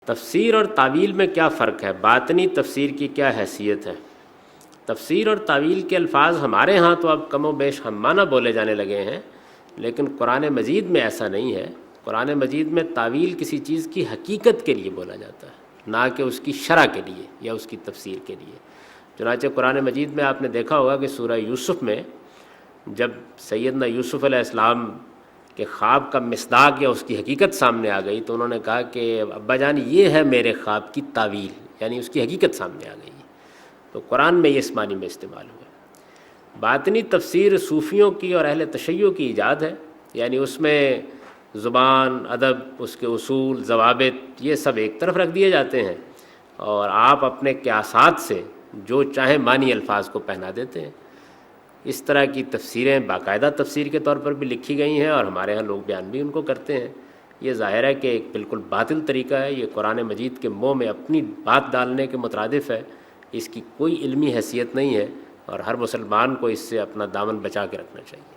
تفسیر اور تعویل میں کیا فرق ہے؟ باطنی تفسیر کی کیا حیثیت ہے؟ تفسیر اور تعویل کے الفاظ ہمارے ہاں تو اب کم و بیش ہم معنی بولے جانے لگے ہیں، لیکن قرآن مجید میں ایسا نہیں ہے۔ قرآن مجید میں تعویل کسی چیز کی حقیقت کے لیے بولا جاتا ہے، نہ کہ اس کی شرح کے لیے یا اس کی تفسیر کے لیے۔ چنانچہ قرآن مجید میں آپ نے دیکھا ہوگا کہ سورہ یوسف میں جب سیدنا یوسف علیہ السلام کے خواب کا مصداق یا اس کی حقیقت سامنے آ گئی تو انہوں نے کہا کہ ابا جان یہ ہے میرے خواب کی تعویل، یعنی اس کی حقیقت سامنے آ گئی ہے۔ تو قرآن میں یہ اس معنی میں استعمال ہوا۔ باطنی تفسیر صوفیوں کی اور اہل تشیع کی ایجاد ہے، یعنی اس میں زبان، ادب، اس کے اصول، ضوابط یہ سب ایک طرف رکھ دیے جاتے ہیں اور آپ اپنے قیاسات سے جو چاہیں معنی الفاظ کو پہنا دیتے ہیں۔ اس طرح کی تفسیریں باقاعدہ تفسیر کے طور پر بھی لکھی گئی ہیں اور ہمارے ہاں لوگ بیان بھی ان کو کرتے ہیں۔ یہ ظاہر ہے کہ ایک بالکل باطل طریقہ ہے، یہ قرآن مجید کے منہ میں اپنی بات ڈالنے کے مترادف ہے، اس کی کوئی علمی حیثیت نہیں ہے اور ہر مسلمان کو اس سے اپنا دامن بچا کے رکھنا چاہیے۔